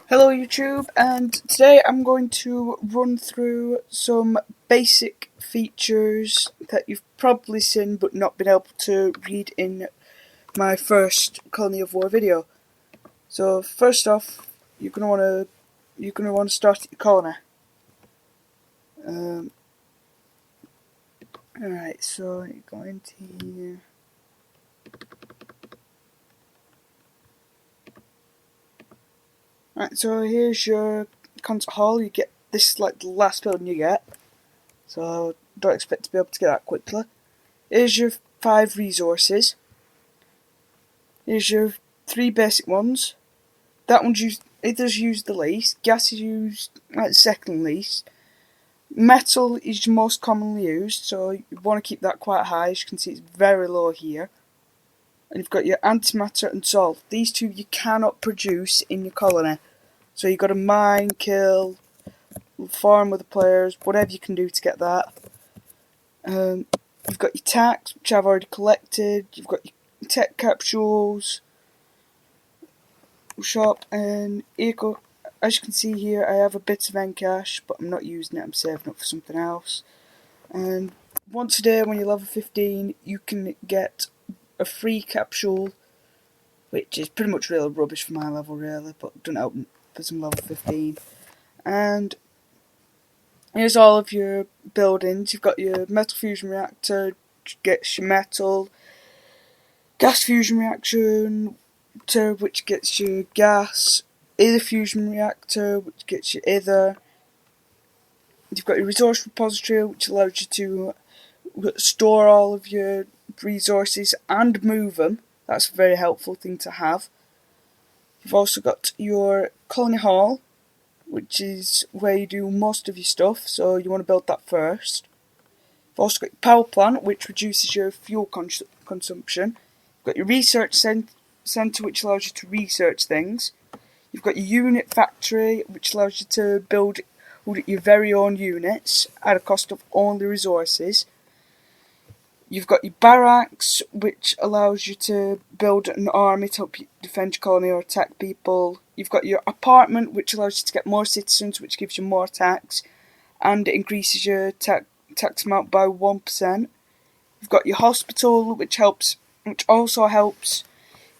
Hello YouTube, and today I'm going to run through some basic features that you've probably seen but not been able to read in my first Colony of War video. So first off, you're gonna wanna start at your colony. Um, Alright, so you're going to here. Right, so here's your concert hall. You get this is like the last building you get, so don't expect to be able to get that quickly. Here's your 5 resources. Here's your 3 basic ones. That one's used. It does use the least. Gas is used like the second least. Metal is most commonly used, so you want to keep that quite high. As you can see, it's very low here. And you've got your antimatter and salt. These two you cannot produce in your colony. So you've got to mine, kill, farm with the players, whatever you can do to get that. You've got your tax, which I've already collected. You've got your tech capsules, shop, and eco. As you can see here, I have a bit of Encash, but I'm not using it. I'm saving it for something else. And once a day, when you're level 15, you can get a free capsule, which is pretty much real rubbish for my level, really, but don't help for some level 15. And here's all of your buildings. You've got your metal fusion reactor, which gets your metal, gas fusion reaction, which gets you gas, ether fusion reactor, which gets you ether. You've got your resource repository, which allows you to store all of your resources and move them. That's a very helpful thing to have. You've also got your colony hall, which is where you do most of your stuff, so you want to build that first. You've also got your power plant, which reduces your fuel consumption. You've got your research centre, which allows you to research things. You've got your unit factory, which allows you to build your very own units at a cost of only resources. You've got your barracks, which allows you to build an army to help you defend your colony or attack people. You've got your apartment, which allows you to get more citizens, which gives you more tax, and it increases your tax amount by 1%. You've got your hospital, which also helps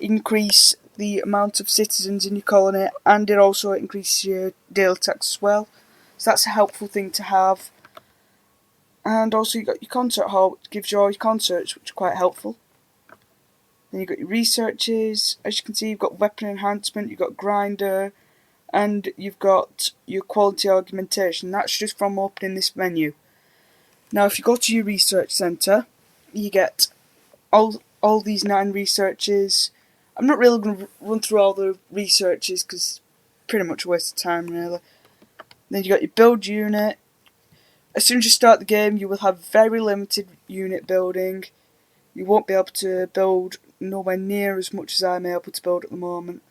increase the amount of citizens in your colony, and it also increases your daily tax as well. So that's a helpful thing to have. And also you've got your concert hall, which gives you all your concerts, which are quite helpful. Then you've got your researches. As you can see, you've got weapon enhancement, you've got grinder, and you've got your quality augmentation. That's just from opening this menu. Now if you go to your research centre, you get all these 9 researches. I'm not really going to run through all the researches because it's pretty much a waste of time, really. Then you got your build unit. As soon as you start the game, you will have very limited unit building. You won't be able to build nowhere near as much as I'm able to build at the moment.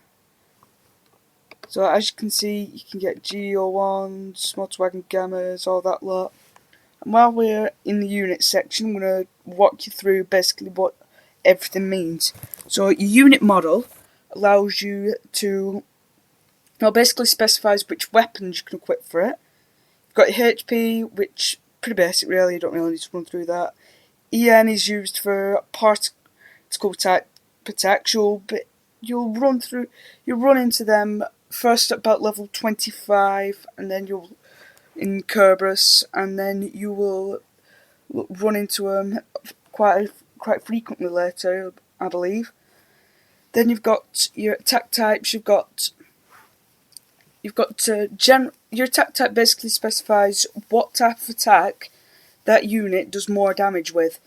So as you can see, you can get GO1s, Motorwagen Gammas, all that lot. And while we're in the unit section, I'm going to walk you through basically what everything means. So your unit model allows you to, basically specifies which weapons you can equip for it. You've got your HP, which pretty basic really, you don't really need to run through that. EN is used for particle type attacks. You'll run into them first at about level 25, and then you'll in Kerberos, and then you will run into them quite frequently later, I believe. Then you've got your attack types. Your attack type basically specifies what type of attack that unit does more damage with.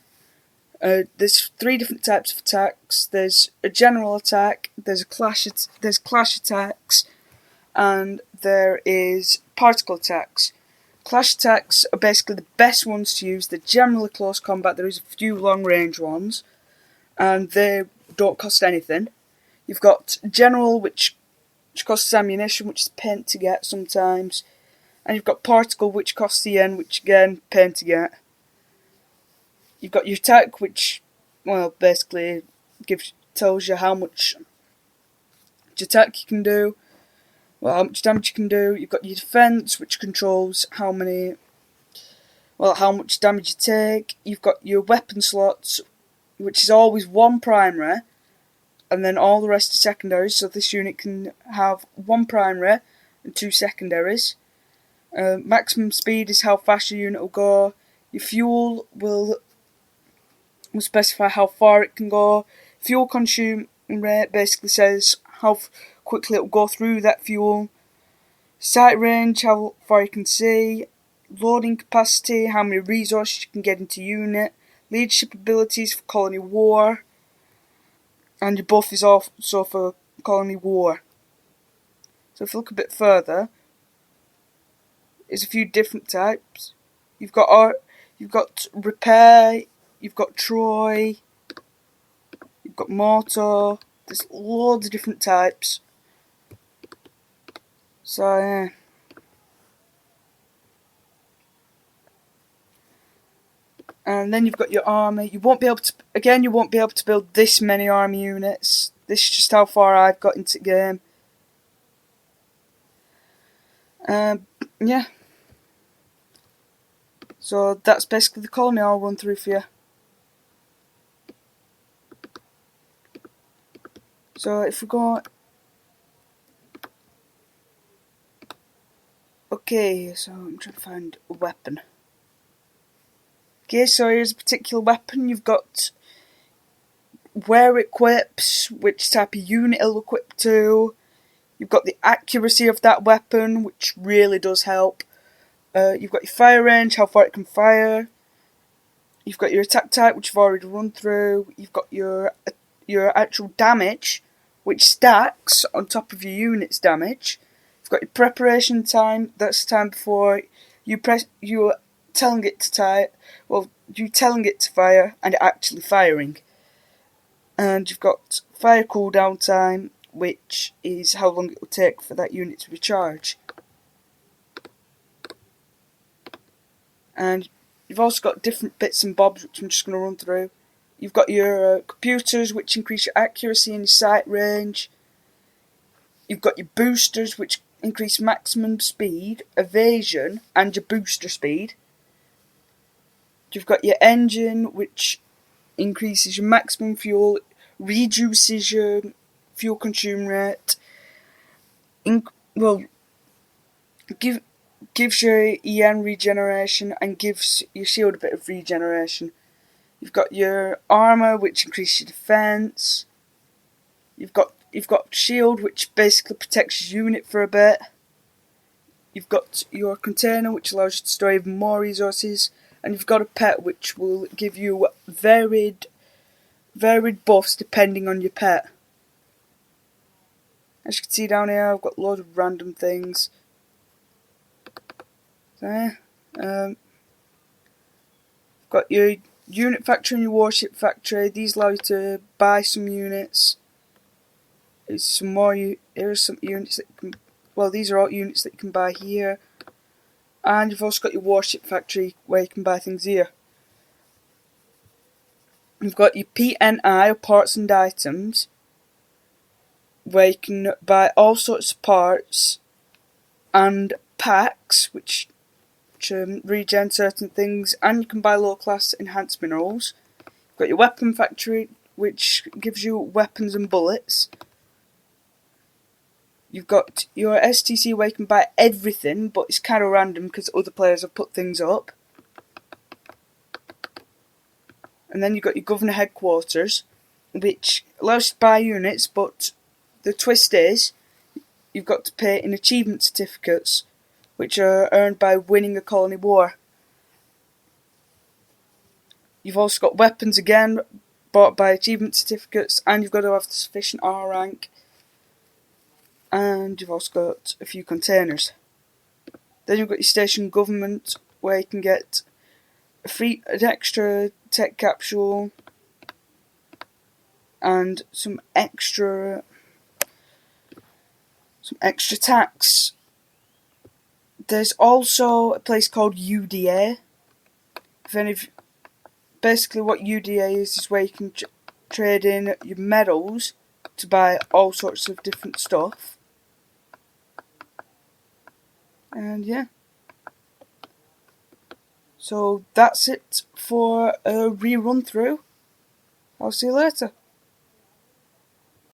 There's 3 different types of attacks. There's a general attack, there's clash attacks, and there is particle attacks. Clash attacks are basically the best ones to use. They're generally close combat. There is a few long range ones, and they don't cost anything. You've got general, which costs ammunition, which is pain to get sometimes, and you've got particle, which costs CN, which again pain to get. You've got your attack, which basically tells you how much attack you can do. how much damage you can do. You've got your defense, which controls how much damage you take. You've got your weapon slots, which is always one primary, and then all the rest are secondaries. So this unit can have one primary and two secondaries. Maximum speed is how fast your unit will go. Your fuel will specify how far it can go. Fuel consume rate basically says how quickly it will go through that fuel. Sight range, how far you can see. Loading capacity, how many resources you can get into unit. Leadership abilities for colony war. And your buff is also for colony war. So if you look a bit further, there's a few different types. You've got repair, you've got Troy, you've got mortar. There's loads of different types. So yeah. And then you've got your army. You won't be able to build this many army units. This is just how far I've got into the game. Yeah. So that's basically the colony I'll run through for you. So if we go... Okay, so I'm trying to find a weapon. Okay, so here's a particular weapon. You've got where it equips, which type of unit it'll equip to. You've got the accuracy of that weapon, which really does help. You've got your fire range, how far it can fire. You've got your attack type, which you've already run through. You've got your actual damage, which stacks on top of your unit's damage. You've got your preparation time. That's the time before you're telling it to fire and it actually firing. And you've got fire cooldown time, which is how long it will take for that unit to recharge. And you've also got different bits and bobs, which I'm just going to run through. You've got your computers, which increase your accuracy and your sight range. You've got your boosters, which increase maximum speed, evasion, and your booster speed. You've got your engine, which increases your maximum fuel, reduces your fuel consume rate, gives your EN regeneration and gives your shield a bit of regeneration. You've got your armour, which increases your defence. You've got shield, which basically protects your unit for a bit. You've got your container, which allows you to store even more resources, and you've got a pet, which will give you varied buffs depending on your pet. As you can see down here, I've got loads of random things. So yeah, got your unit factory and your warship factory. These allow you to buy some units. Here are some units that you can. Well, these are all units that you can buy here. And you've also got your warship factory where you can buy things here. You've got your PNI, or parts and items, where you can buy all sorts of parts and packs, which regen certain things, and you can buy low class enhanced minerals. You've got your weapon factory, which gives you weapons and bullets. You've got your STC where you can buy everything, but it's kind of random because other players have put things up. And then you've got your governor headquarters, which allows you to buy units, but the twist is you've got to pay in achievement certificates, which are earned by winning a colony war. You've also got weapons again, bought by achievement certificates, and you've got to have the sufficient R rank. And you've also got a few containers. Then you've got your station government, where you can get an extra tech capsule and some extra tax. There's also a place called UDA. Basically what UDA is where you can trade in your medals to buy all sorts of different stuff. And yeah, so that's it for a rerun through. I'll see you later.